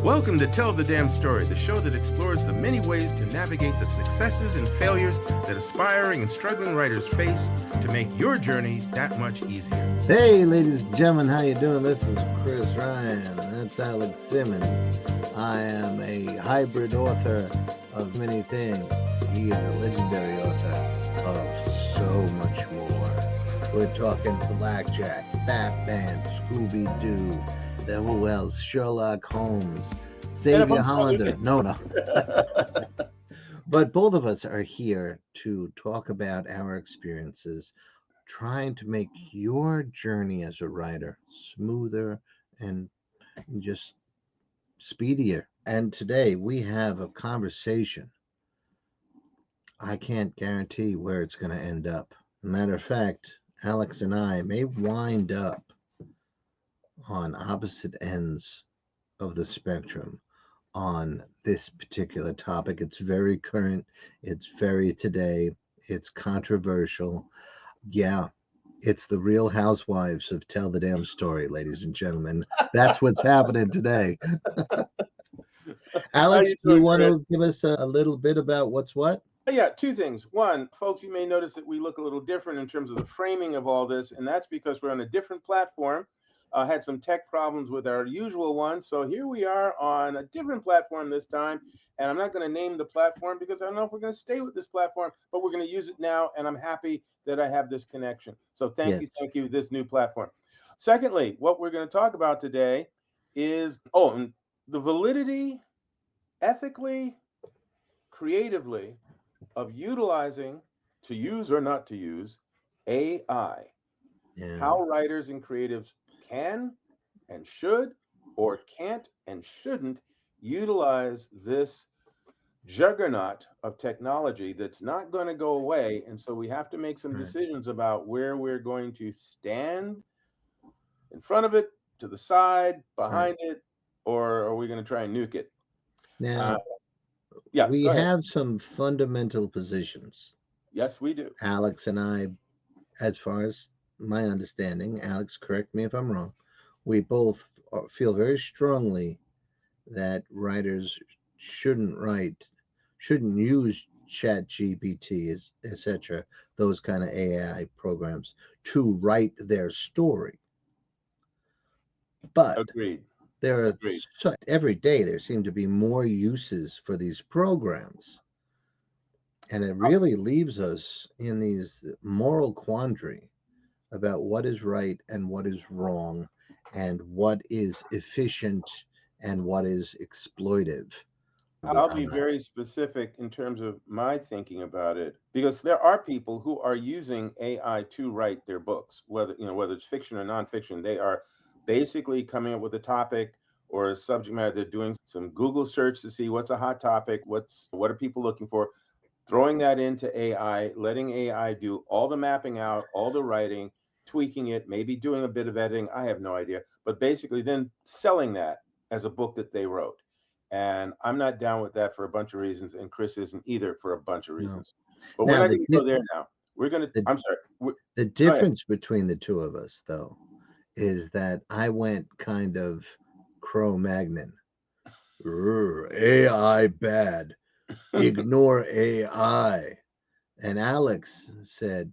Welcome to Tell the Damn Story, the show that explores the many ways to navigate the successes and failures that aspiring and struggling writers face to make your journey that much easier. Hey, ladies and gentlemen, how you doing? This is Chris Ryan. That's Alex Simmons. I am a hybrid author of many things. He is a legendary author of so much more. We're talking Blackjack, Batman, Scooby-Doo, who else? Sherlock Holmes, Xavier Hollander. No. But both of us are here to talk about our experiences, trying to make your journey as a writer smoother and just speedier. And today we have a conversation. I can't guarantee where it's going to end up. Matter of fact, Alex and I may wind up on opposite ends of the spectrum on this particular topic. It's very current, it's very today, it's controversial. Yeah, it's the Real Housewives of Tell the Damn Story, ladies and gentlemen. That's what's happening today. Alex, do you want to give us a little bit about what's what? Yeah, two things. One, folks, you may notice that we look a little different in terms of the framing of all this, and that's because we're on a different platform. Had some tech problems with our usual one, so here we are on a different platform this time, and I'm not going to name the platform because I don't know if we're going to stay with this platform, but we're going to use it now, and I'm happy that I have this connection. So thank you, this new platform. Secondly, what we're going to talk about today is the validity, ethically, creatively, of utilizing, to use or not to use, AI. Yeah. How writers and creatives can and should, or can't and shouldn't, utilize this juggernaut of technology that's not going to go away. And so we have to make some decisions about where we're going to stand in front of it, to the side, behind it, or are we going to try and nuke it? Now, yeah, we have some fundamental positions. Yes, we do. Alex and I, as far as my understanding, Alex, correct me if I'm wrong, we both feel very strongly that writers shouldn't use ChatGPT, etc., those kind of AI programs to write their story. But Agreed. Every day there seem to be more uses for these programs. And it really leaves us in these moral quandary about what is right and what is wrong and what is efficient and what is exploitive. I'll be very specific in terms of my thinking about it, because there are people who are using AI to write their books, whether it's fiction or nonfiction. They are basically coming up with a topic or a subject matter. They're doing some Google search to see what's a hot topic, what are people looking for, throwing that into AI, letting AI do all the mapping out, all the writing, tweaking it, maybe doing a bit of editing. I have no idea, but basically then selling that as a book that they wrote. And I'm not down with that for a bunch of reasons, and Chris isn't either for a bunch of reasons. But we're not going to go there now. We're going to. I'm sorry. The difference between the two of us, though, is that I went kind of Cro-Magnon. AI bad. Ignore AI. And Alex said,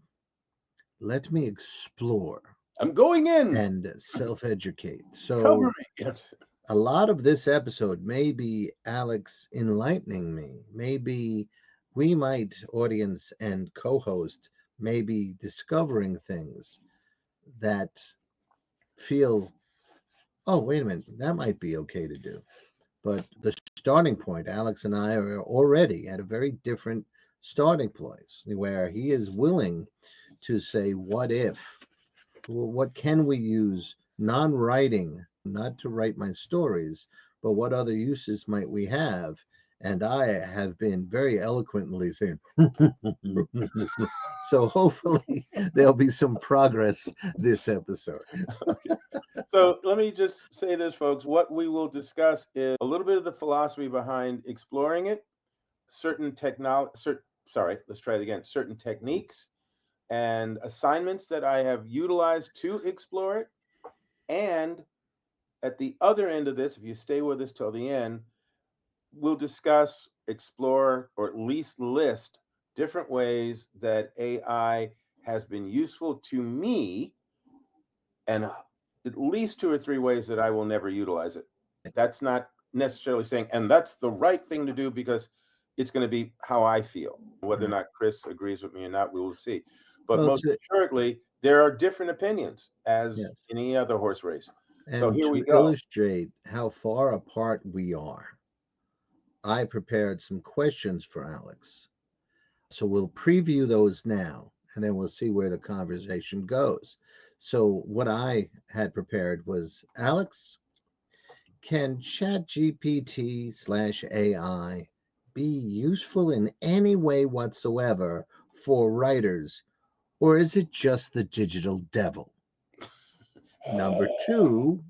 let me explore. I'm going in. And self-educate. So cover me. Yes. A lot of this episode may be Alex enlightening me. Maybe we might, audience and co-host, may be discovering things that feel, oh, wait a minute, that might be okay to do. But the starting point, Alex and I are already at a very different starting place where he is willing to say, what if? What can we use non-writing, not to write my stories, but what other uses might we have? And I have been very eloquently saying, so hopefully there'll be some progress this episode. Okay. So let me just say this, folks. What we will discuss is a little bit of the philosophy behind exploring it, certain techniques, and assignments that I have utilized to explore it, and At the other end of this, if you stay with us till the end, we'll discuss, explore, or at least list different ways that AI has been useful to me, and at least two or three ways that I will never utilize it. That's not necessarily saying, and that's the right thing to do, because it's going to be how I feel. Whether or Right. not Chris agrees with me or not, we will see. But Well, most assuredly, there are different opinions, as yes. in any other horse race. So And here we to go. illustrate how far apart we are, I prepared some questions for Alex. So we'll preview those now, and then we'll see where the conversation goes. So, what I had prepared was Alex, can ChatGPT/AI be useful in any way whatsoever for writers, or is it just the digital devil? Number two,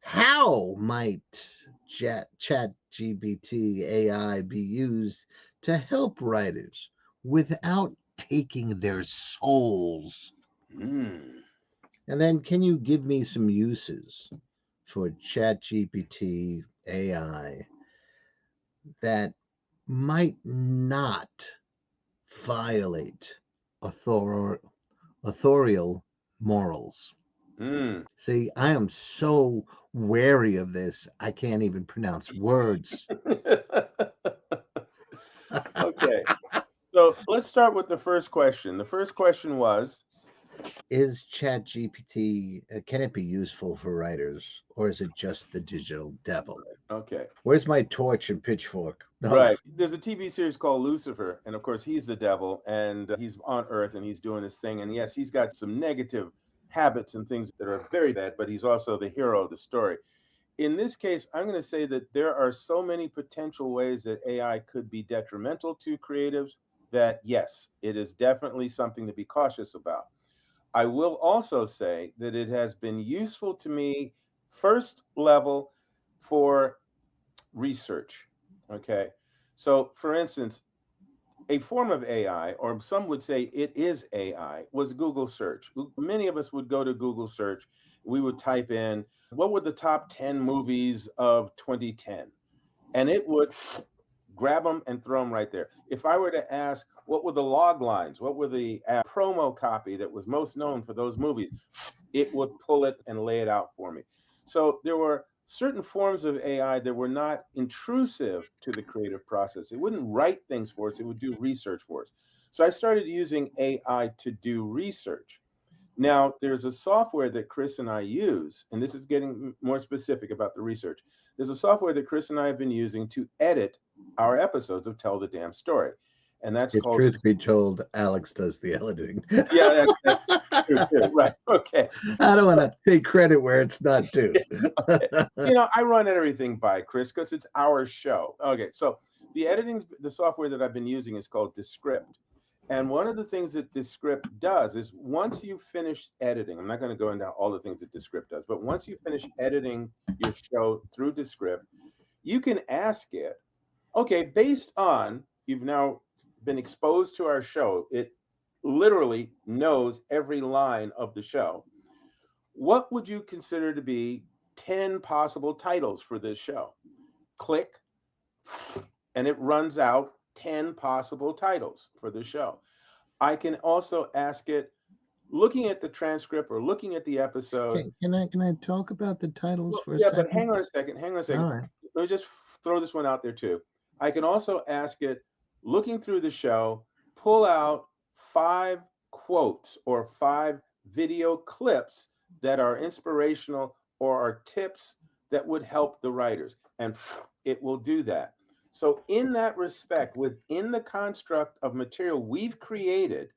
how might ChatGPT AI be used to help writers without taking their souls? Hmm. And then, can you give me some uses for ChatGPT AI that might not violate author- authorial morals? Hmm. See, I am so wary of this, I can't even pronounce words. Okay. So let's start with the first question. The first question was, Is ChatGPT, can it be useful for writers, or is it just the digital devil? okay, Where's my torch and pitchfork? No. right. There's a TV series called Lucifer, and of course, he's the devil, and he's on Earth, and he's doing his thing. And yes, he's got some negative habits and things that are very bad, but he's also the hero of the story. In this case, I'm going to say that there are so many potential ways that AI could be detrimental to creatives that, yes, it is definitely something to be cautious about. I will also say that it has been useful to me, first level, for research. Okay. So, for instance, a form of AI, or some would say it is AI, was Google search. Many of us would go to Google search. We would type in, what were the top 10 movies of 2010? And it would grab them and throw them right there. If I were to ask, what were the log lines? What were the promo copy that was most known for those movies? It would pull it and lay it out for me. So there were certain forms of AI that were not intrusive to the creative process. It wouldn't write things for us, it would do research for us. So I started using AI to do research. Now, there's a software that Chris and I use, and this is getting more specific about the research. There's a software that Chris and I have been using to edit our episodes of Tell the Damn Story. And that's If called, truth be told, Alex does the editing. yeah, that's true too. Right. Okay. I don't So, want to take credit where it's not due. yeah, okay. I run everything by Chris because it's our show. Okay. So the software that I've been using is called Descript. And one of the things that Descript does is, once you finish editing, I'm not going to go into all the things that Descript does, but once you finish editing your show through Descript, you can ask it, okay, based on you've now been exposed to our show, it literally knows every line of the show. What would you consider to be 10 possible titles for this show? Click, and it runs out 10 possible titles for the show. I can also ask it, looking at the transcript or looking at the episode. Can I talk about the titles Well, for a yeah, but second? hang on a second. All right. Let me just throw this one out there too. I can also ask it, looking through the show, pull out 5 quotes or 5 video clips that are inspirational or are tips that would help the writers. And it will do that. So, in that respect, within the construct of material we've created,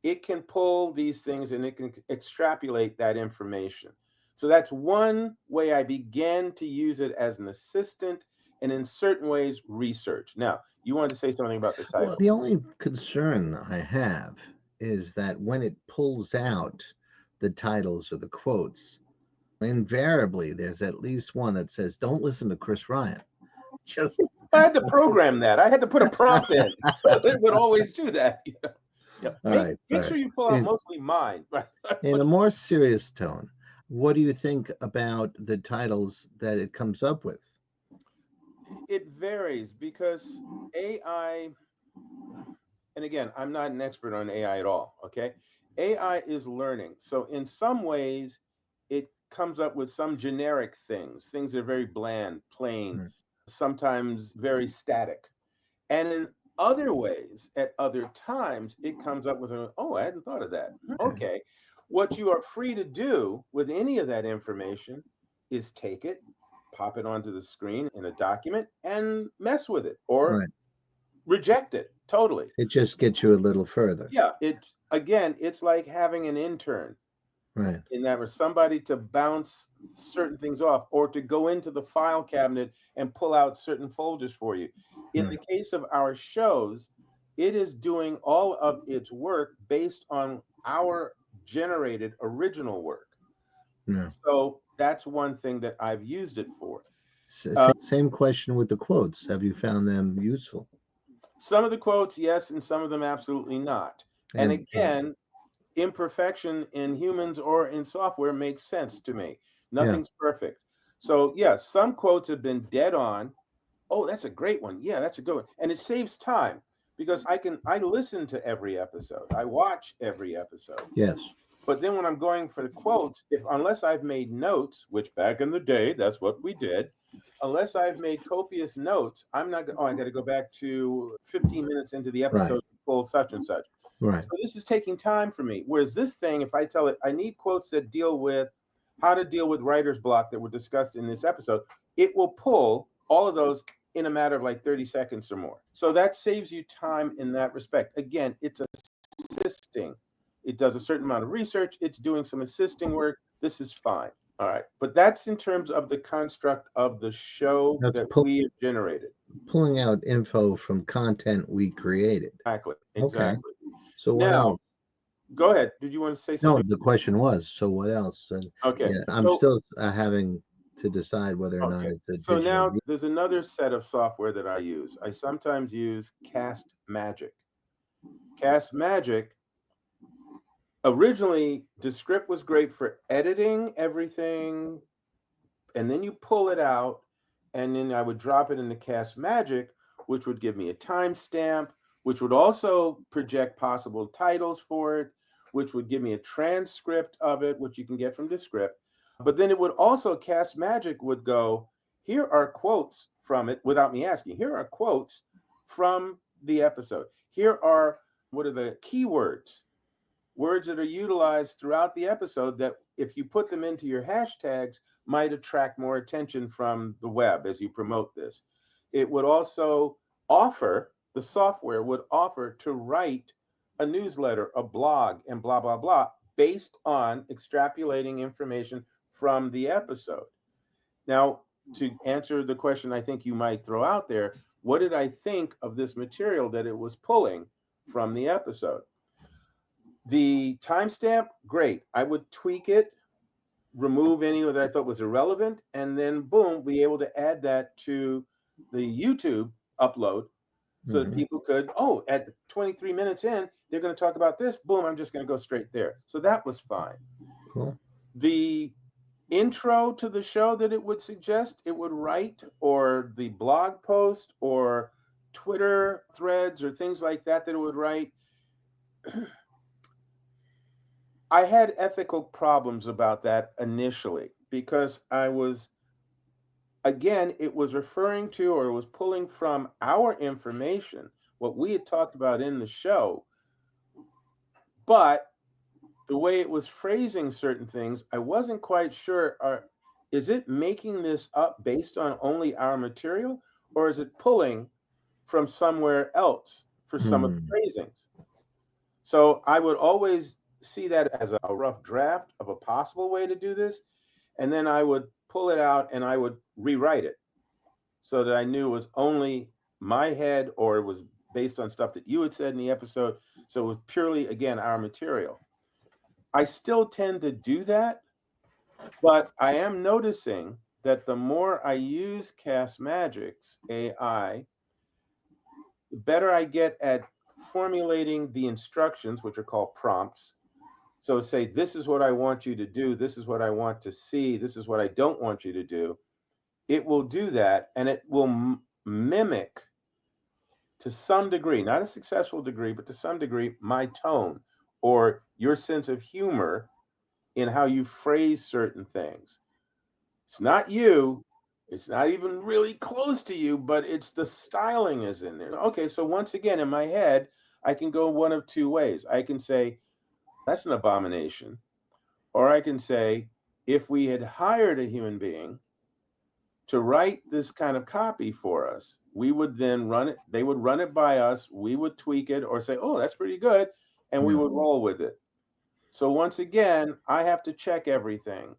it can pull these things and it can extrapolate that information. So that's one way I began to use it as an assistant, and in certain ways research. Now, you wanted to say something about the Well, title. the only concern I have is that when it pulls out the titles or the quotes, invariably there's at least one that says, "Don't listen to Chris Ryan." Just, I had to just program that. I had to put a prompt in so that it would always do that. Yeah. all right, Make sorry. sure you pull out In mostly mine. Right. in a more serious tone, What do you think about the titles that it comes up with? It varies because AI, and again, I'm not an expert on AI at all, okay? AI is learning. So in some ways, it comes up with some generic things, things that are very bland, plain, Mm, sometimes very static. And in other ways, at other times, it comes up with a, oh, I hadn't thought of that. okay. Okay. What you are free to do with any of that information is take it, pop it onto the screen in a document, and mess with it or Right. reject it totally. It just gets you a little further. Yeah. It's again, it's like having an intern Right. in that, or somebody to bounce certain things off or to go into the file cabinet and pull out certain folders for you. In Right. the case of our shows, it is doing all of its work based on our generated original work. Yeah. So that's one thing that I've used it for. Same question with the quotes. Have you found them useful? Some of the quotes, yes, and some of them absolutely not. And And again, imperfection in humans or in software makes sense to me. yeah. Nothing's perfect. So, yes, some quotes have been dead on. Oh, that's a great one. Yeah, that's a good one. And it saves time because I listen to every episode. I watch every episode. Yes. But then when I'm going for the quotes, if unless I've made notes, which back in the day, that's what we did, unless I've made copious notes, I'm not oh, I got to go back to 15 minutes into the episode Right. to pull such and such. Right. So this is taking time for me. Whereas this thing, if I tell it, I need quotes that deal with how to deal with writer's block that were discussed in this episode, it will pull all of those in a matter of like 30 seconds or more. So that saves you time in that respect. Again, it's assisting. It does a certain amount of research. It's doing some assisting work. This is fine. All right. But that's in terms of the construct of the show That's that we have generated. pulling out info from content we created. Exactly. Okay. Exactly. So what Now, else? go ahead. Did you want to say No, something? the question was, so what else? And Okay. yeah, I'm So still having to decide whether or not okay. it's a So digital. now there's another set of software that I use. I sometimes use Cast Magic. Cast Magic, originally, Descript was great for editing everything, and then you pull it out, and then I would drop it into Cast Magic, which would give me a timestamp, which would also project possible titles for it, which would give me a transcript of it, which you can get from Descript. But then it would also, Cast Magic would go, here are quotes from it without me asking. Here are quotes from the episode. Here are what are the keywords, words that are utilized throughout the episode that if you put them into your hashtags might attract more attention from the web as you promote this. It would also offer, the software would offer to write a newsletter, a blog, and blah, blah, blah, based on extrapolating information from the episode. Now, to answer the question I think you might throw out there, what did I think of this material that it was pulling from the episode? The timestamp, great. I would tweak it, remove any that I thought was irrelevant, and then boom, be able to add that to the YouTube upload so that Mhm. people could, oh, at 23 minutes in, they're going to talk about this. Boom, I'm just going to go straight there. So that was fine. Cool. The intro to the show that it would suggest, it would write, or the blog post or Twitter threads or things like that that it would write, I had ethical problems about that initially because I was, again, it was referring to or it was pulling from our information, what we had talked about in the show, but the way it was phrasing certain things, I wasn't quite sure is it making this up based on only our material or is it pulling from somewhere else for some of the Hmm. phrasings? So I would always see that as a rough draft of a possible way to do this. And then I would pull it out and I would rewrite it so that I knew it was only my head or it was based on stuff that you had said in the episode. So it was purely, again, our material. I still tend to do that, but I am noticing that the more I use Cast Magic's AI, the better I get at formulating the instructions, which are called prompts, So say, this is what I want you to do. This is what I want to see. This is what I don't want you to do. It will do that, and it will mimic to some degree, not a successful degree, but to some degree, my tone or your sense of humor in how you phrase certain things. It's not you. It's not even really close to you, but it's the styling is in there. Okay, so once again, in my head, I can go one of two ways. I can say, that's an abomination. Or I can say, if we had hired a human being to write this kind of copy for us, we would then run it, they would run it by us, we would tweak it or say, oh, that's pretty good, and we Yeah. would roll with it. So once again, I have to check everything.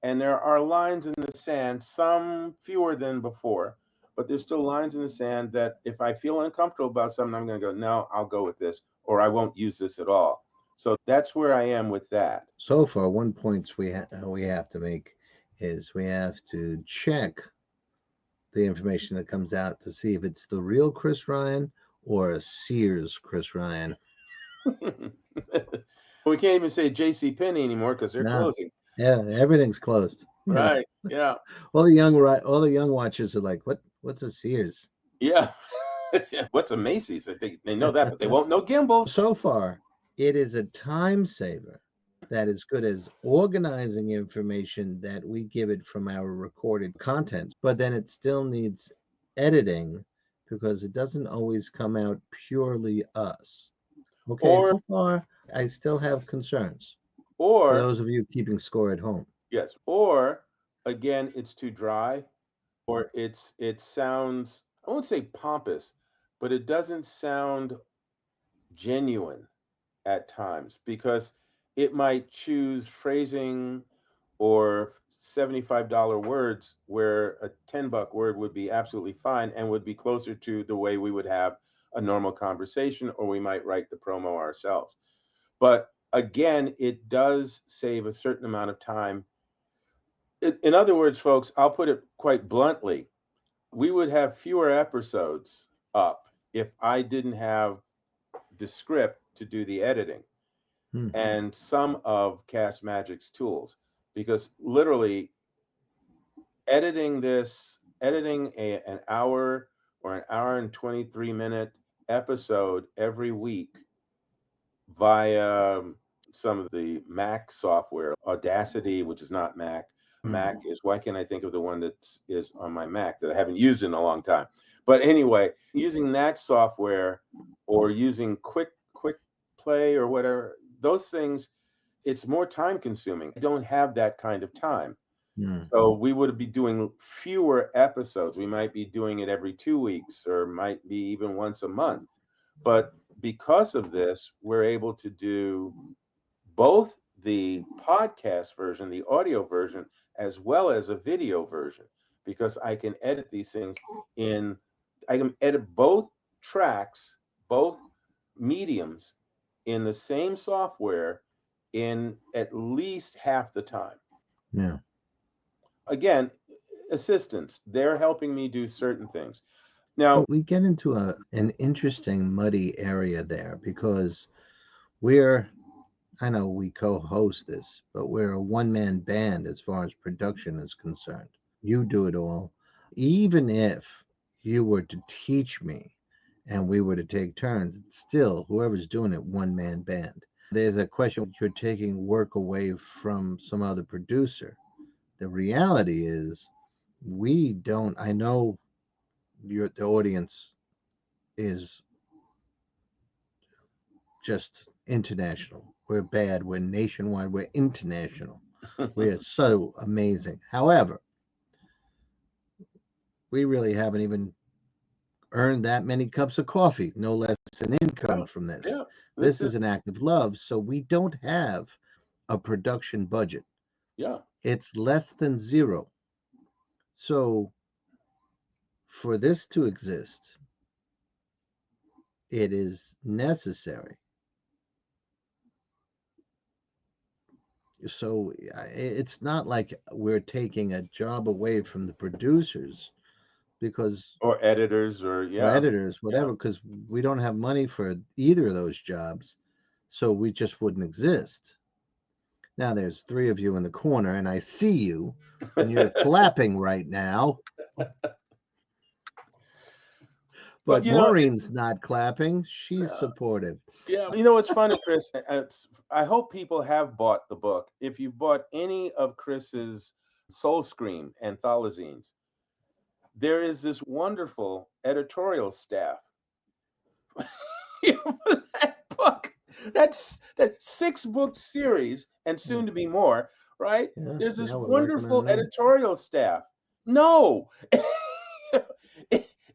And there are lines in the sand, some fewer than before, but there's still lines in the sand that if I feel uncomfortable about something, I'm going to go, no, I'll go with this, or I won't use this at all. So that's where I am with that. So far, one point we have to make is we have to check the information that comes out to see if it's the real Chris Ryan or a Sears Chris Ryan. We can't even say J.C. Penney anymore because they're No, closing. yeah, everything's closed. You know, Right. Yeah. all the young watchers are like, "What? What's a Sears?" Yeah. What's a Macy's? I think they know that, but they won't know Gimbals. So far, it is a time saver that is good as organizing information that we give it from our recorded content, but then it still needs editing because it doesn't always come out purely us. Okay, Or so far, I still have concerns for or those of you keeping score at home. yes, or again, it's too dry, or it sounds, I won't say pompous, but it doesn't sound genuine at times because it might choose phrasing or $75 words where a $10 word would be absolutely fine and would be closer to the way we would have a normal conversation, or we might write the promo ourselves. But again, it does save a certain amount of time. In other words, folks, I'll put it quite bluntly, we would have fewer episodes up if I didn't have Descript to do the editing Hmm. and some of Cast Magic's tools, because literally editing an hour or an hour and 23-minute episode every week via some of the Mac software, Audacity, which is not Mac. Hmm. Mac is, why can't I think of the one that is on my Mac that I haven't used in a long time? But anyway, using that software or using Quick Play or whatever, those things, it's more time consuming. I don't have that kind of time. Hmm. So we would be doing fewer episodes. We might be doing it every 2 weeks or might be even once a month. But because of this, we're able to do both the podcast version, the audio version, as well as a video version, because I can edit these things in, I can edit both tracks, both mediums in the same software in at least half the time. Yeah. Again, assistants, they're helping me do certain things. Now, We get into an interesting muddy area there because we're I know we co-host this, but we're a one-man band as far as production is concerned. You do it all. Even if you were to teach me and we were to take turns, it's still whoever's doing it, one-man band. There's a question you're taking work away from some other producer. The reality is we don't I know the audience is just international. We're bad. We're nationwide. We're international. We are so amazing. However, we really haven't even earned that many cups of coffee, no less an income yeah, from this. yeah, this This is, is an act of love. So we don't have a production budget, yeah. it's less than zero. So for this to exist, it is necessary. So it's not like we're taking a job away from the producers because Or editors, or or yeah, editors, yeah. whatever, because we don't have money for either of those jobs, so we just wouldn't exist. Now there's three of you in the corner, and I see you, and you're clapping right now. But But you know, it's Maureen's not clapping. She's uh, supportive. yeah. You know what's funny, Chris? I hope people have bought the book. If you bought any of Chris's Soul Scream anthologies, there is this wonderful editorial staff for that book. That 6 book series and Yeah, soon to be more, right? yeah. There's this Now we're working on wonderful another. editorial staff. No,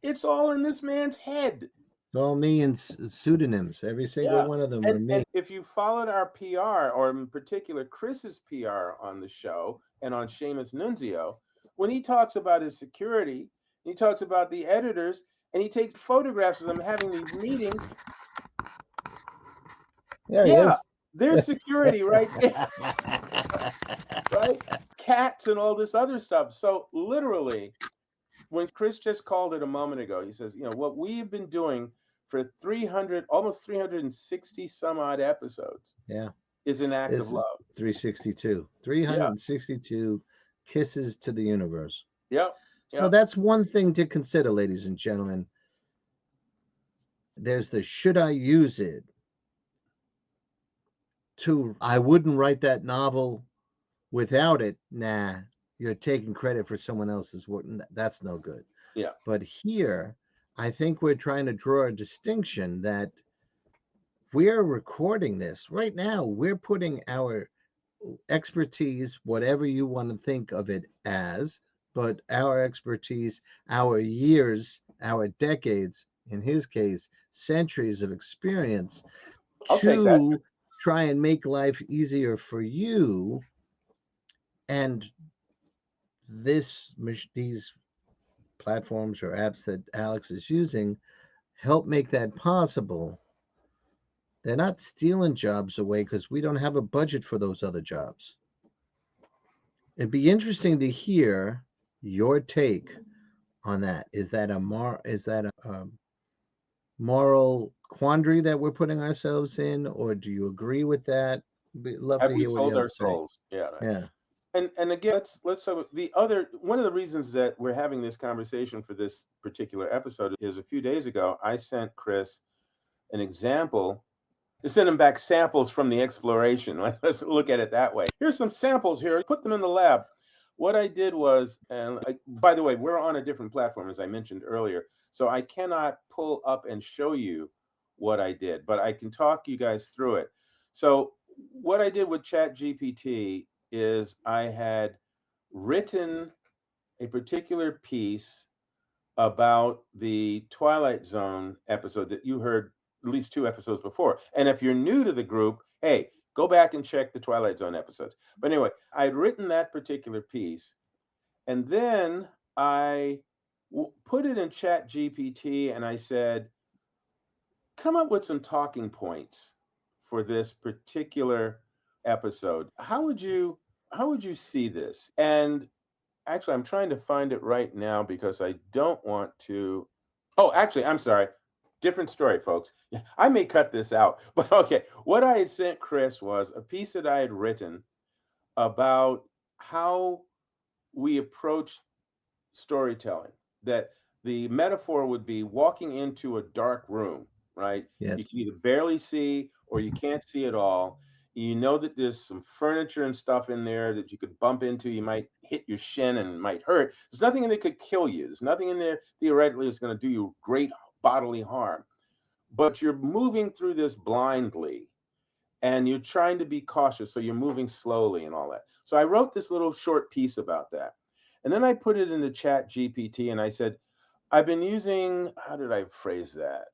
it's all in this man's head. It's all me and pseudonyms. Every single Yeah. one of them are And me. if you followed our PR, or in particular Chris's PR on the show and on Seamus Nunzio, when he talks about his security, he talks about the editors, and he takes photographs of them having these meetings. There he Yeah, is. there's security right there, right? Cats and all this other stuff. So literally, when Chris just called it a moment ago, he says, what we've been doing for 300, almost 360 some odd episodes Yeah. is an act of This is love. 362. Yeah. 362 kisses to the universe. Yep. So Yep. that's one thing to consider, ladies and gentlemen. There's the should I use it to I wouldn't write that novel without it. Nah, you're taking credit for someone else's work. That's no good. Yeah. But here, I think we're trying to draw a distinction that we're recording this right now. We're putting our expertise, whatever you want to think of it as, but our expertise, our years, our decades, in his case, centuries of experience, I'll take that. to try and make life easier for you. And these platforms or apps that Alex is using help make that possible. They're not stealing jobs away because we don't have a budget for those other jobs. It'd be interesting to hear your take on that. Is that a moral quandary that we're putting ourselves in, or do you agree with that? We'd love Have to we hear what you sold have our to say. souls? Yeah. Right. Yeah. And again, let's the other one of the reasons that we're having this conversation for this particular episode is a few days ago I sent Chris an example. To send him back samples from the exploration. Let's look at it that way. Here's some samples here. Put them in the lab. What I did was, by the way, we're on a different platform, as I mentioned earlier. So I cannot pull up and show you what I did, but I can talk you guys through it. So what I did with ChatGPT is I had written a particular piece about the Twilight Zone episode that you heard at least 2 episodes before. And if you're new to the group, hey, go back and check the Twilight Zone episodes. But anyway, I'd written that particular piece, and then I put it in Chat GPT, and I said, come up with some talking points for this particular episode. How would you see this? And actually, I'm trying to find it right now because I don't want to. Oh, actually, I'm sorry. Different story, folks. Yeah, I may cut this out, but okay. What I had sent Chris was a piece that I had written about how we approach storytelling. That the metaphor would be walking into a dark room, right? You Yes. can either barely see or you can't see at all. You know that there's some furniture and stuff in there that you could bump into. You might hit your shin and might hurt. There's nothing in there that could kill you. There's nothing in there theoretically that's going to do you great bodily harm. But you're moving through this blindly and you're trying to be cautious. So you're moving slowly and all that. So I wrote this little short piece about that. And then I put it in the Chat GPT and I said, I've been using, how did I phrase that?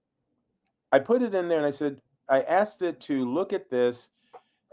I put it in there and I said, I asked it to look at this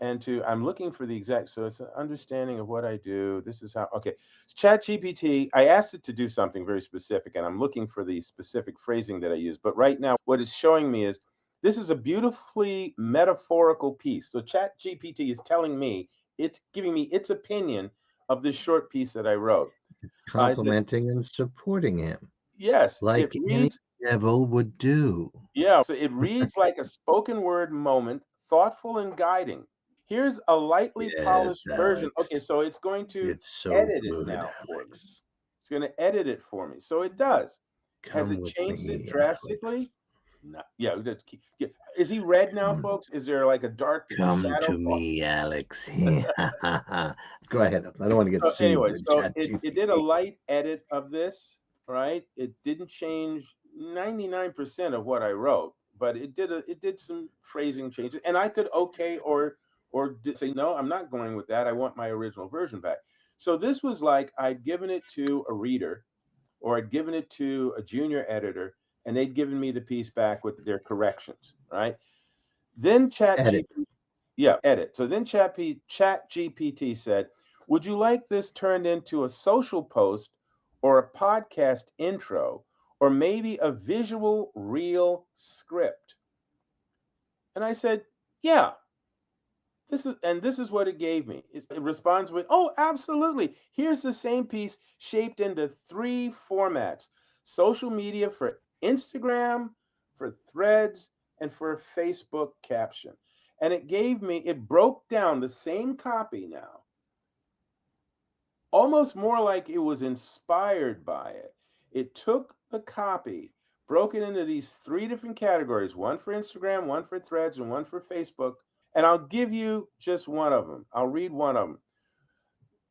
and I'm looking for the exact, so it's an understanding of what I do. This is how, okay. Chat GPT, I asked it to do something very specific and I'm looking for the specific phrasing that I use. But right now, what it's showing me is this is a beautifully metaphorical piece. So Chat GPT is telling me, it's giving me its opinion of this short piece that I wrote. I said, Complimenting and supporting him yes, it like any reads, devil would do. yeah, so it reads like a spoken word moment, thoughtful and guiding. Here's a lightly Yes, polished version. Okay, Alex. so it's going to It's so edit it good, now for me. Alex. It's going to edit it for me. So it does. Has Come it with changed it me, Alex. drastically? No. Yeah, yeah. Is he red now, Come, folks? Is there like a dark come shadow? to me, Alex. Go ahead. I don't want to get So sued anyway, by so it did a ChatGPT. light edit of this, right? It didn't change 99% of what I wrote, but it did some phrasing changes, and I could okay or say no, I'm not going with that. I want my original version back. So this was like I'd given it to a reader or I'd given it to a junior editor and they'd given me the piece back with their corrections, right? Then Edit. yeah, edit. So then Chat GPT said, "Would you like this turned into a social post or a podcast intro or maybe a visual reel script?" And I said, "Yeah, this is what it gave me." It responds with, "Oh, absolutely. Here's the same piece shaped into three formats: social media for Instagram, for threads, and for a Facebook caption." And it broke down the same copy now, almost more like it was inspired by it. It took the copy, broke it into these three different categories, one for Instagram, one for threads, and one for Facebook. And I'll give you just one of them. I'll read one of them.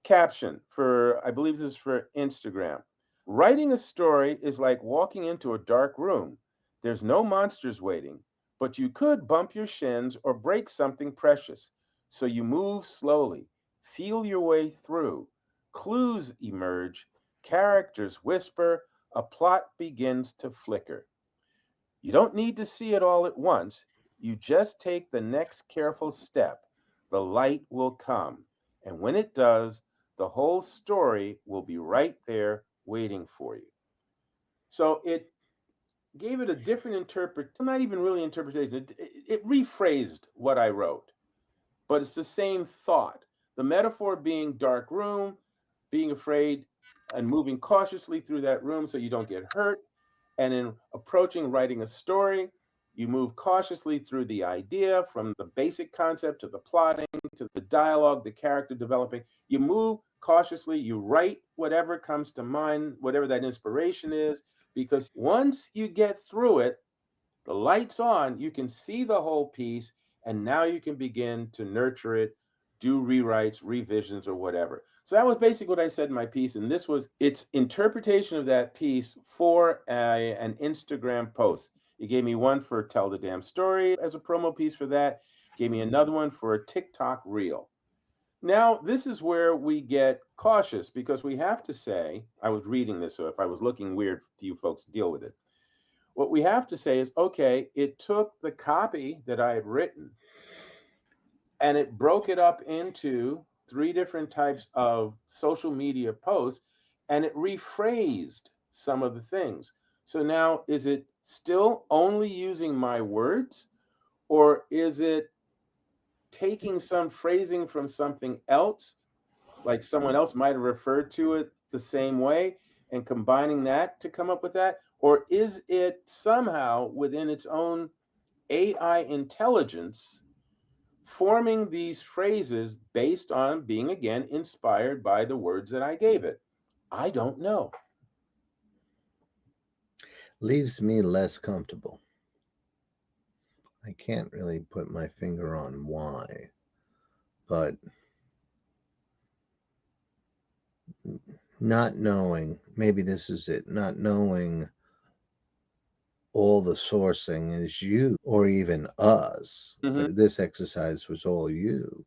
Caption for, I believe this is for Instagram. Writing a story is like walking into a dark room. There's no monsters waiting, but you could bump your shins or break something precious. So you move slowly, feel your way through. Clues emerge, characters whisper, a plot begins to flicker. You don't need to see it all at once. You just take the next careful step. The light will come. And when it does, the whole story will be right there waiting for you. So it gave it a different not even really interpretation. It rephrased what I wrote, but it's the same thought. The metaphor being dark room, being afraid and moving cautiously through that room so you don't get hurt. And in approaching writing a story, you move cautiously through the idea from the basic concept to the plotting to the dialogue, the character developing. You move cautiously, you write whatever comes to mind, whatever that inspiration is, because once you get through it, the light's on, you can see the whole piece, and now you can begin to nurture it, do rewrites, revisions, or whatever. So that was basically what I said in my piece, and this was its interpretation of that piece for an Instagram post. It gave me one for Tell the Damn Story as a promo piece for that, gave me another one for a TikTok reel. Now, this is where we get cautious because we have to say, I was reading this, so if I was looking weird to you folks, deal with it. What we have to say is, okay, it took the copy that I had written and it broke it up into three different types of social media posts and it rephrased some of the things. So now, is it still only using my words or is it taking some phrasing from something else, like someone else might have referred to it the same way, and combining that to come up with that? Or is it somehow within its own AI intelligence forming these phrases based on being, again, inspired by the words that I gave it? I don't know. Leaves me less comfortable. I can't really put my finger on why, but not knowing, maybe this is it, not knowing all the sourcing is you or even us, Mhm. but this exercise was all you.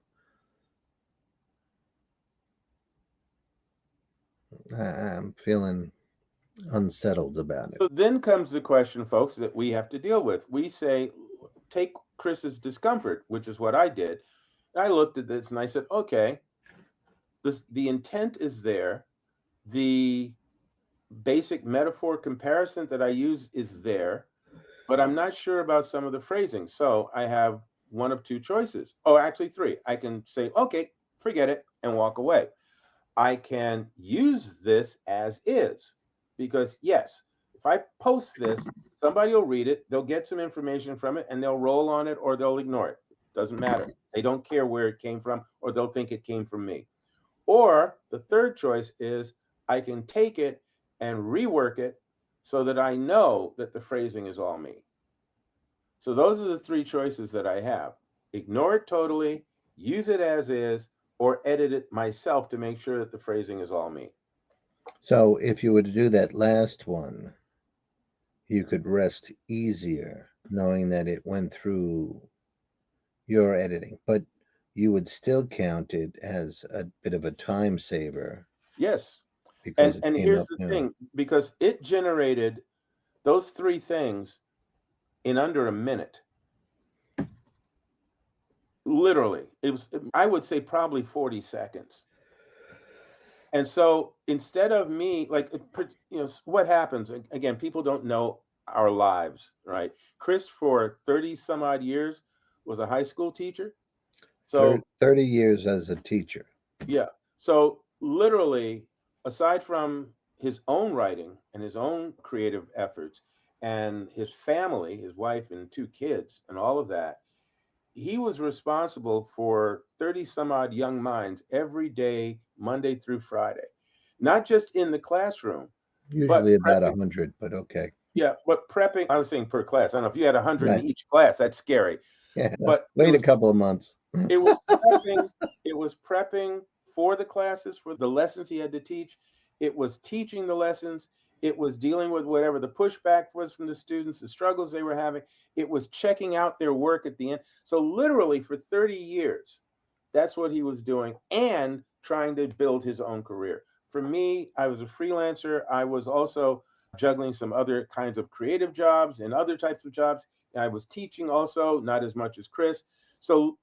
I'm feeling unsettled about it. So then comes the question, folks, that we have to deal with. We say, take Chris's discomfort, which is what I did. And I looked at this and I said, okay, the intent is there. The basic metaphor comparison that I use is there, but I'm not sure about some of the phrasing. So I have one of two choices. Oh, actually, three. I can say, okay, forget it, and walk away. I can use this as is because, yes, if I post this, somebody will read it, they'll get some information from it, and they'll roll on it or they'll ignore it. Doesn't matter. They don't care where it came from, or they'll think it came from me. Or the third choice is I can take it and rework it so that I know that the phrasing is all me. So those are the three choices that I have: ignore it totally, use it as is, or edit it myself to make sure that the phrasing is all me. So if you were to do that last one, you could rest easier knowing that it went through your editing, but you would still count it as a bit of a time saver Yes. because And it and came here's up the new. thing, because it generated those three things in under a minute. Literally. It was, I would say, probably 40 seconds. And so instead of me, like, what happens again, people don't know our lives, right? Chris, for 30 some odd years, was a high school teacher. So 30 years as a teacher. yeah. So literally, aside from his own writing and his own creative efforts and his family, his wife and two kids and all of that, he was responsible for 30 some odd young minds every day, Monday through Friday. Not just in the classroom, but Usually about prepping. 100, but okay. Yeah, but prepping, I was saying per class. I don't know if you had 100 in Right. each class, that's scary. Yeah. But Wait a couple of months. it was prepping it was prepping for the classes, for the lessons he had to teach. It was teaching the lessons. It was dealing with whatever the pushback was from the students, the struggles they were having. It was checking out their work at the end. So literally for 30 years, that's what he was doing, and trying to build his own career. For me, I was a freelancer. I was also juggling some other kinds of creative jobs and other types of jobs. I was teaching also, not as much as Chris. So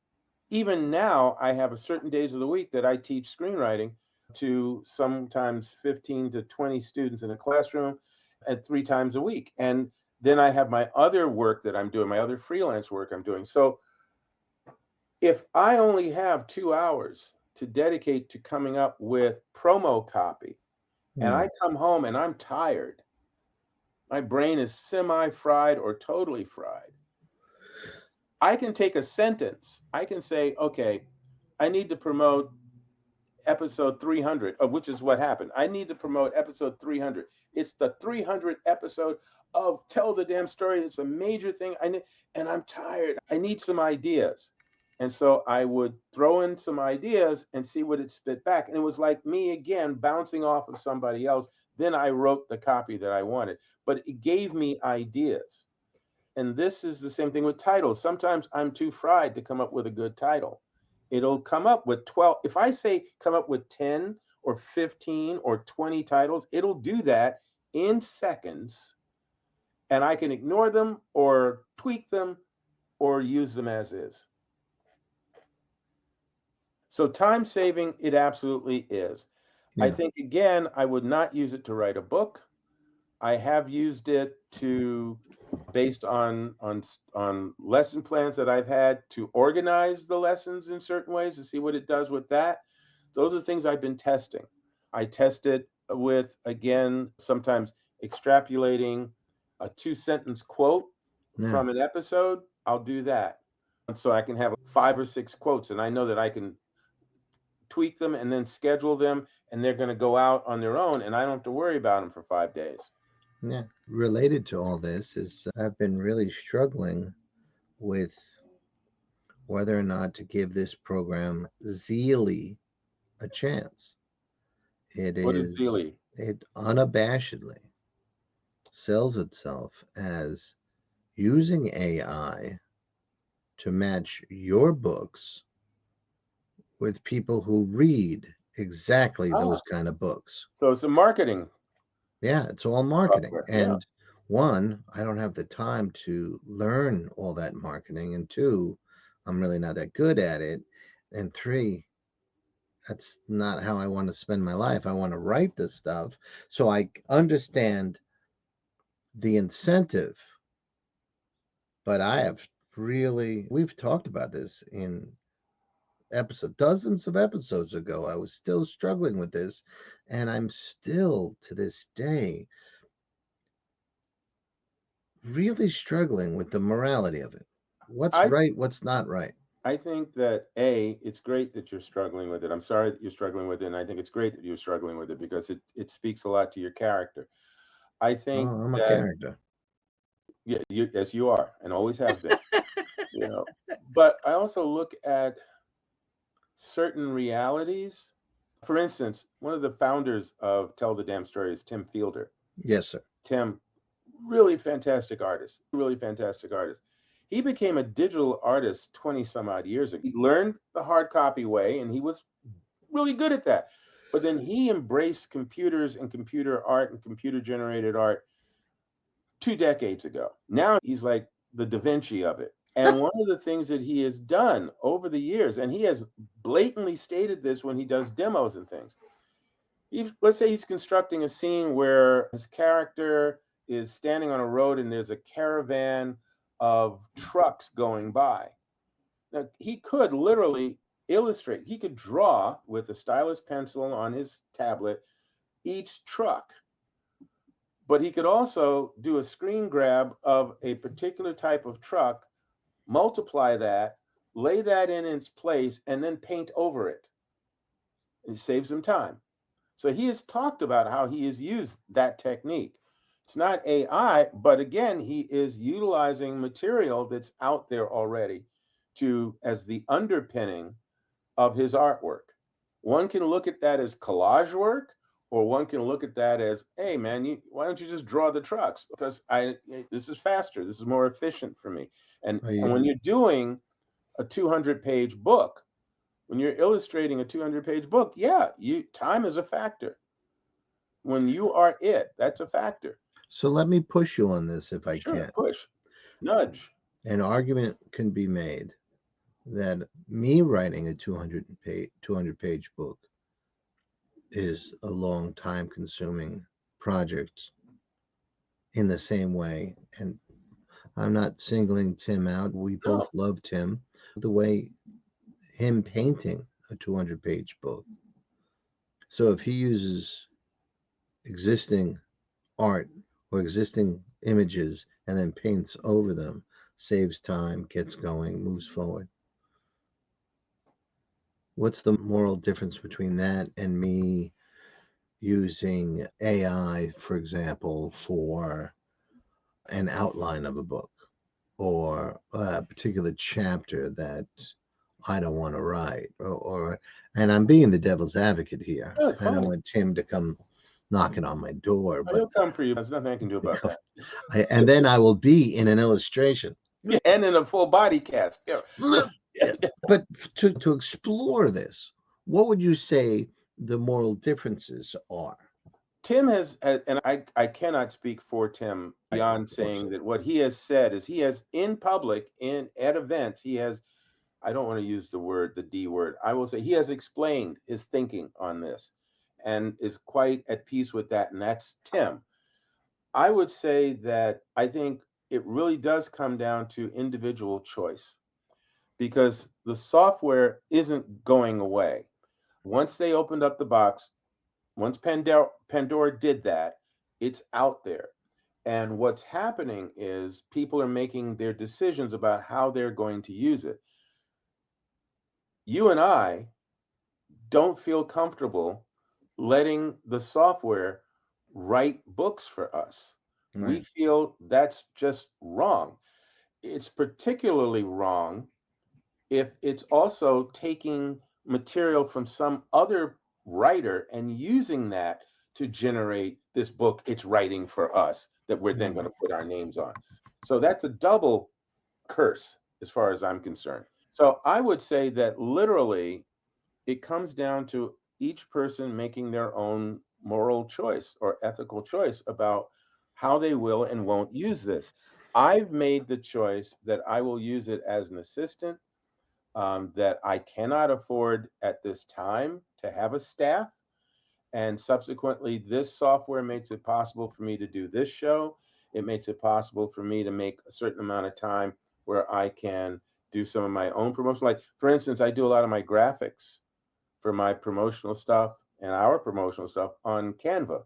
even now, I have a certain days of the week that I teach screenwriting to sometimes 15 to 20 students in a classroom at 3 times a week. And then I have my other work that I'm doing, my other freelance work I'm doing. So if I only have 2 hours to dedicate to coming up with promo copy, and Hmm. I come home and I'm tired, my brain is semi fried or totally fried, I can take a sentence. I can say, okay, I need to promote episode 300, of which is what happened. I need to promote episode 300. It's the 300th episode of Tell the Damn Story. It's a major thing. And I'm tired. I need some ideas. And so I would throw in some ideas and see what it spit back. And it was like me again bouncing off of somebody else. Then I wrote the copy that I wanted, but it gave me ideas. And this is the same thing with titles. Sometimes I'm too fried to come up with a good title. It'll come up with 12. If I say come up with 10 or 15 or 20 titles, it'll do that in seconds. And I can ignore them or tweak them or use them as is. So time saving, it absolutely is. I Yeah. think, again, I would not use it to write a book. I have used it to, based on lesson plans that I've had, to organize the lessons in certain ways to see what it does with that. Those are things I've been testing. I test it with, again, sometimes extrapolating a two-sentence quote Yeah. from an episode. I'll do that. And so I can have 5 or 6 quotes, and I know that I can tweak them and then schedule them, and they're going to go out on their own, and I don't have to worry about them for 5 days. Yeah. Related to all this is I've been really struggling with whether or not to give this program Zeely a chance. It What is is, Zeely? it unabashedly sells itself as using AI to match your books with people who read exactly those Ah, kind of books. so it's a marketing Yeah, it's all marketing. software. Yeah. And one, I don't have the time to learn all that marketing. And two, I'm really not that good at it. And three, that's not how I want to spend my life. I want to write this stuff. So I understand the incentive, but I have really, we've talked about this in dozens of episodes ago. I was still struggling with this, and I'm still to this day really struggling with the morality of it. What's I right, what's not right. I think that it's great that you're struggling with it. I'm sorry that you're struggling with it, and I think it's great that you're struggling with it because it speaks a lot to your character. I think Oh, I'm a that character. yeah, yes, you are, and always have been. You know, but I also look at certain realities. For instance, one of the founders of Tell the Damn Story is Tim Fielder. Yes, sir. Tim, really fantastic artist, really fantastic artist. He became a digital artist 20 some odd years ago. He learned the hard copy way and he was really good at that. But then he embraced computers and computer art and computer generated art 2 decades ago. Now he's like the Da Vinci of it. And one of the things that he has done over the years, and he has blatantly stated this when he does demos and things, let's say he's constructing a scene where his character is standing on a road and there's a caravan of trucks going by. Now, he could literally illustrate, he could draw with a stylus pencil on his tablet each truck, but he could also do a screen grab of a particular type of truck, multiply that, lay that in its place, and then paint over it. And save some time. So he has talked about how he has used that technique. It's not AI, but again, he is utilizing material that's out there already to as the underpinning of his artwork. One can look at that as collage work, or one can look at that as, hey man, why don't you just draw the trucks? Because this is faster, this is more efficient for me. And Are and you, when you're doing a 200-page book, when you're illustrating a 200-page book, yeah, time is a factor. When you are that's a factor. so let me push you on this if I Sure, can. push, nudge. An argument can be made that me writing a 200 page book is a long time consuming project in the same way. And I'm not singling Tim out. We both No, love Tim. The way him painting a 200-page book. So if he uses existing art or existing images and then paints over them, saves time, gets going, moves forward. What's the moral difference between that and me using AI, for example, for an outline of a book or a particular chapter that I don't want to write, and I'm being the devil's advocate here. good, I don't fine. want Tim to come knocking on my door, Oh, but he'll come for you. There's nothing I can do about that. and then I will be in an illustration. Yeah, and in a full body cast. Yeah, yeah, Yeah, yeah. but to explore this, what would you say the moral differences are? Tim and I cannot speak for Tim Right, beyond of course. saying that what he has said is he has in public, at events, he has, I don't want to use the D word. I will say he has explained his thinking on this and is quite at peace with that. And that's Tim. I would say that I think it really does come down to individual choice because the software isn't going away. Once they opened up the box, once Pandora did that, it's out there. And what's happening is people are making their decisions about how they're going to use it. You and I don't feel comfortable letting the software write books for us. We Right. feel that's just wrong. It's particularly wrong if it's also taking material from some other writer and using that to generate this book it's writing for us that we're then going Mm. to put our names on. So that's a double curse as far as I'm concerned. So I would say that literally it comes down to each person making their own moral choice or ethical choice about how they will and won't use this. I've made the choice that I will use it as an assistant, that I cannot afford at this time to have a staff. And subsequently, this software makes it possible for me to do this show. It makes it possible for me to make a certain amount of time where I can do some of my own promotion. Like, for instance, I do a lot of my graphics for my promotional stuff and our promotional stuff on Canva.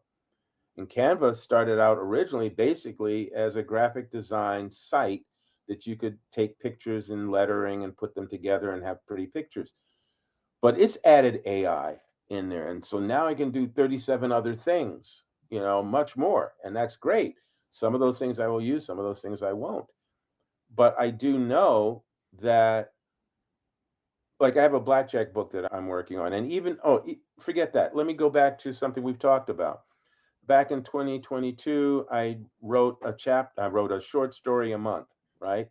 And Canva started out originally basically as a graphic design site that you could take pictures and lettering and put them together and have pretty pictures. But it's added AI in there. And so now I can do 37 other things, much more. And that's great. Some of those things I will use, some of those things I won't. But I do know that, like, I have a blackjack book that I'm working on. And even, forget that. Let me go back to something we've talked about. Back in 2022, I wrote a short story a month, right?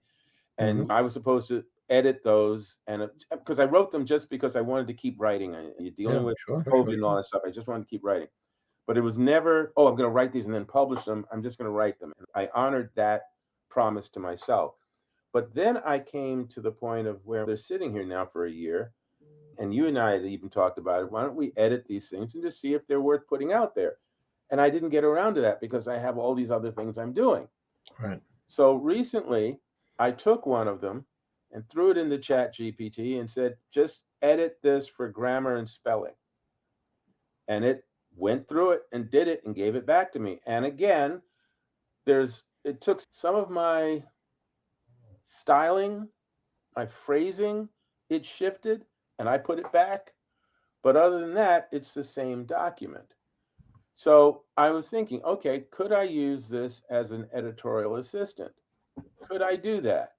Hmm. And I was supposed to edit those, and because I wrote them just because I wanted to keep writing. You're dealing Yeah, with sure, COVID sure, and all sure. that stuff. I just wanted to keep writing. But it was never, oh, I'm going to write these and then publish them. I'm just going to write them. And I honored that promise to myself. But then I came to the point of where they're sitting here now for a year. And you and I had even talked about it. Why don't we edit these things and just see if they're worth putting out there? And I didn't get around to that because I have all these other things I'm doing. Right. So recently, I took one of them and threw it into ChatGPT and said, just edit this for grammar and spelling. And it went through it and did it and gave it back to me. And again, it took some of my styling, my phrasing, it shifted and I put it back. But other than that, it's the same document. So I was thinking, okay, could I use this as an editorial assistant? Could I do that?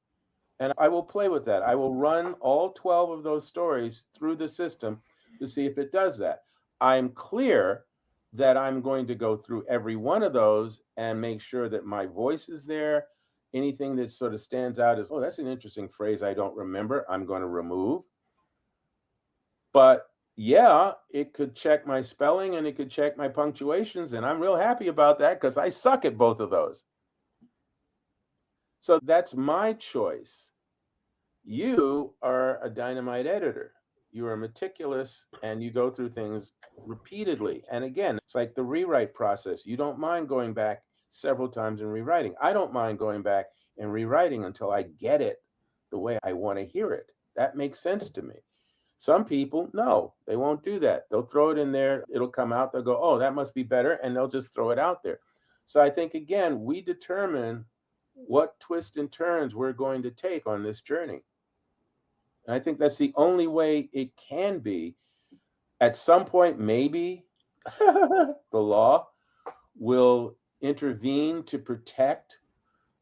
And I will play with that. I will run all 12 of those stories through the system to see if it does that. I'm clear that I'm going to go through every one of those and make sure that my voice is there. Anything that sort of stands out as, oh, that's an interesting phrase I don't remember, I'm going to remove. But yeah, it could check my spelling and it could check my punctuations. And I'm real happy about that because I suck at both of those. So that's my choice. You are a dynamite editor. You are meticulous and you go through things repeatedly. And again, it's like the rewrite process. You don't mind going back several times and rewriting. I don't mind going back and rewriting until I get it the way I want to hear it. That makes sense to me. Some people, no, they won't do that. They'll throw it in there, it'll come out, they'll go, oh, that must be better, and they'll just throw it out there. So I think, again, we determine what twists and turns we're going to take on this journey. And I think that's the only way it can be. At some point, maybe the law will intervene to protect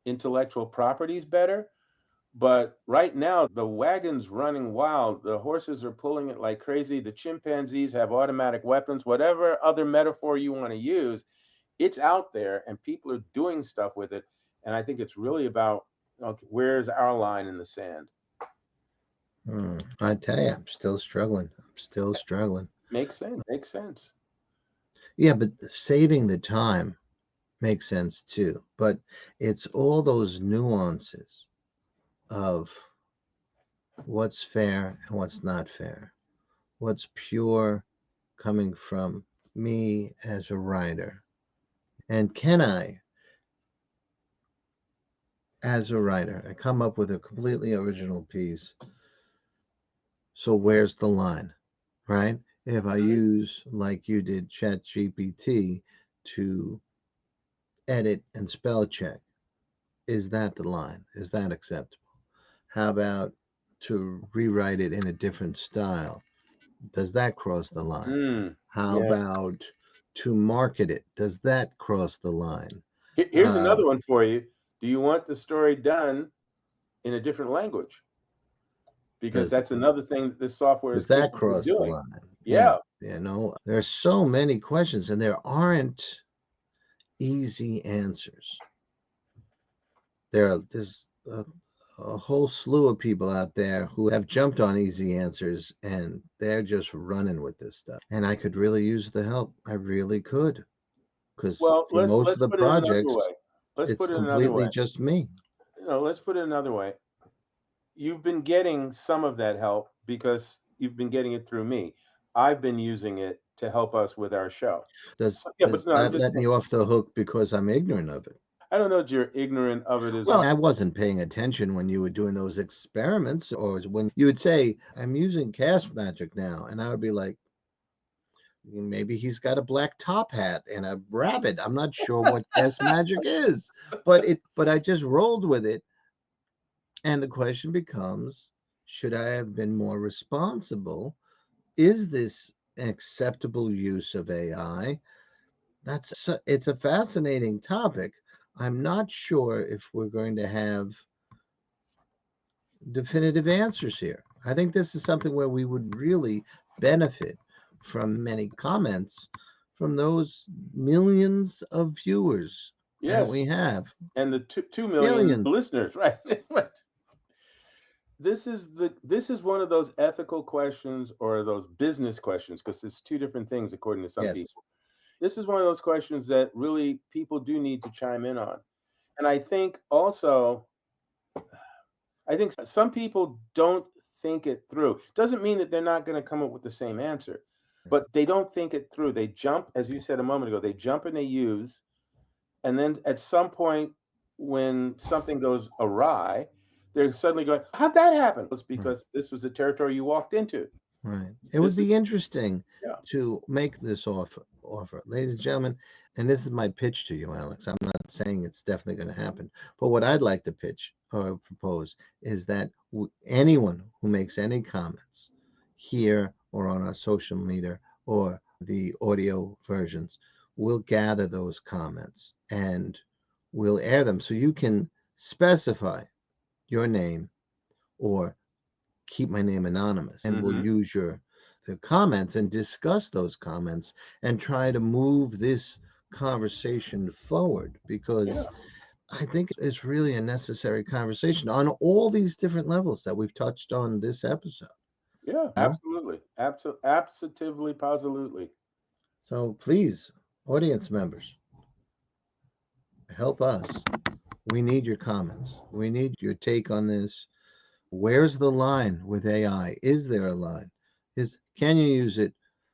intellectual properties better. But right now, the wagon's running wild. The horses are pulling it like crazy. The chimpanzees have automatic weapons, whatever other metaphor you want to use, it's out there and people are doing stuff with it. And I think it's really about, okay, where's our line in the sand? I tell you, I'm still struggling. I'm still struggling. Makes sense. Makes sense. Yeah, but saving the time makes sense too. But it's all those nuances of what's fair and what's not fair, what's pure coming from me as a writer. And can I, as a writer, I come up with a completely original piece? So where's the line, right? If I use, like you did, ChatGPT to edit and spell check, is that the line? Is that acceptable? How about to rewrite it in a different style? Does that cross the line? Mm, How yeah. about to market it? Does that cross the line? Here's Uh, another one for you. Do you want the story done in a different language? Because does that's another thing that this software is does that capable of cross the doing. line? Yeah, Yeah. there are so many questions, and there aren't easy answers. There's a whole slew of people out there who have jumped on easy answers and they're just running with this stuff. And I could really use the help. I really could. Because Well, for most of let's the put it another projects, way. Let's it's put it another completely way. just me. No, let's put it another way. You've been getting some of that help because you've been getting it through me. I've been using it to help us with our show. Does So, yeah, but does no, I'm that just let me off the hook because I'm ignorant of it? I don't know that you're ignorant of it as Well, much. I wasn't paying attention when you were doing those experiments, or when you would say, I'm using cast magic now, and I would be like, maybe he's got a black top hat and a rabbit. I'm not sure what cast magic is, but I just rolled with it. And the question becomes, should I have been more responsible? Is this an acceptable use of AI? It's a fascinating topic. I'm not sure if we're going to have definitive answers here. I think this is something where we would really benefit from many comments from those millions of viewers that we Yes, have. and the 2 million Billions. listeners, right? Right. This is one of those ethical questions or those business questions, because it's two different things according to some Yes. people. This is one of those questions that really people do need to chime in on. And I think also, I think some people don't think it through. Doesn't mean that they're not going to come up with the same answer, but they don't think it through. They jump, as you said a moment ago, they jump and they use, and then at some point when something goes awry, they're suddenly going, "How'd that happen?" It's Right. because this was the territory you walked into. Right. It would This is be interesting yeah. to make this offer. Ladies and gentlemen, and this is my pitch to you, Alex. I'm not saying it's definitely going to happen, but what I'd like to pitch or propose is that anyone who makes any comments here or on our social media or the audio versions will gather those comments and we'll air them so you can specify your name or keep my name anonymous, and we'll Mhm. use your the comments and discuss those comments and try to move this conversation forward, Yeah. because I think it's really a necessary conversation on all these different levels that we've touched on this episode. Yeah, You know? absolutely. Absolutely, positively. So please, audience members, help us. We need your comments. We need your take on this. Where's the line with AI? Is there a line? Can you use it?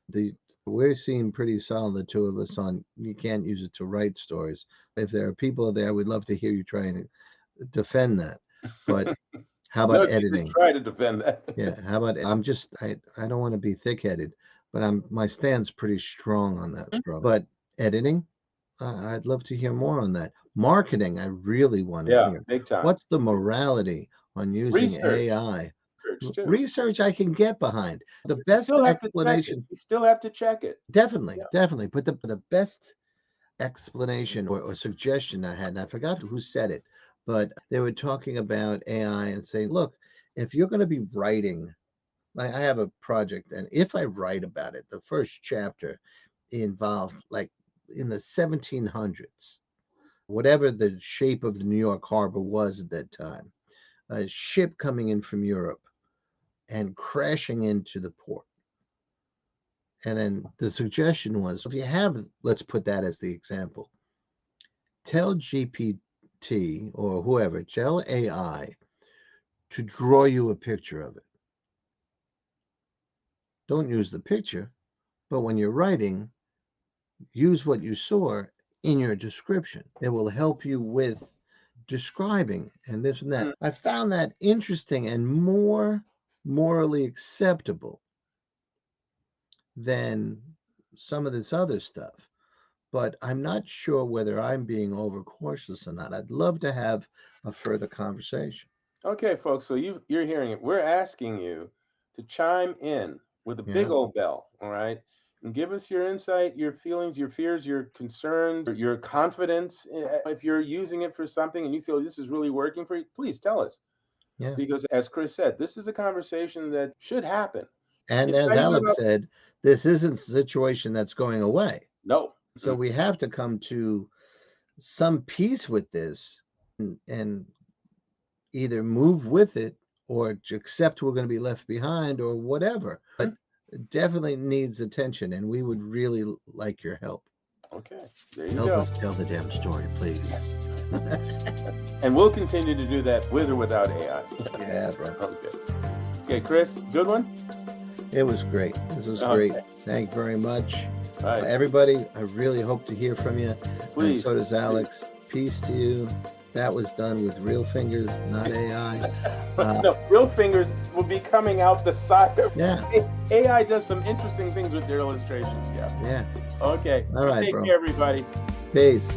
The We're seeing pretty solid, the two of us, on you can't use it to write stories. If there are people there, we'd love to hear you trying to defend that. But how about Notice you said editing? try to defend that. Yeah, how about I don't want to be thick-headed, but my stand's pretty strong on that struggle. But editing, I'd love to hear more on that. Marketing, I really want to Yeah, hear. big time. What's the morality on using Research, AI? research too. Research I can get behind. The You best still have to check it. explanation, You still have to check it. definitely, Yeah. definitely. But the best explanation or suggestion I had, and I forgot who said it, but they were talking about AI and saying, look, if you're going to be writing, like I have a project, and if I write about it, the first chapter involved like in the 1700s, whatever the shape of the New York harbor was at that time, a ship coming in from Europe and crashing into the port. And then the suggestion was, if you have, let's put that as the example, tell GPT or whoever, tell AI to draw you a picture of it. Don't use the picture, but when you're writing, use what you saw in your description. It will help you with describing and this and that. Mm. I found that interesting and more morally acceptable than some of this other stuff. But I'm not sure whether I'm being overcautious or not. I'd love to have a further conversation. Okay, folks, so you're hearing it. We're asking you to chime in with a big Yeah, old bell, all right? And give us your insight, your feelings, your fears, your concerns, your confidence. If you're using it for something and you feel this is really working for you, please tell us. yeah. Because as Chris said, this is a conversation that should happen. And It's as not even Alex about said, this isn't a situation that's going away. no. So we have to come to some peace with this and either move with it or to accept we're going to be left behind or whatever. But Mhm. it definitely needs attention, and we would really like your help. Okay, there you Help go. us tell the damn story, please. Yes. And we'll continue to do that with or without AI. Yeah, bro. Okay. Okay, Chris, good one? It was great. This was great. Okay. Thank you very much. All right. Everybody, I really hope to hear from you. And Please. so does Alex. Peace to you. That was done with real fingers, not AI. No, real fingers will be coming out the side of Yeah. AI does some interesting things with their illustrations. Yeah. Yeah. Okay. All right, Take bro. care, everybody. Peace.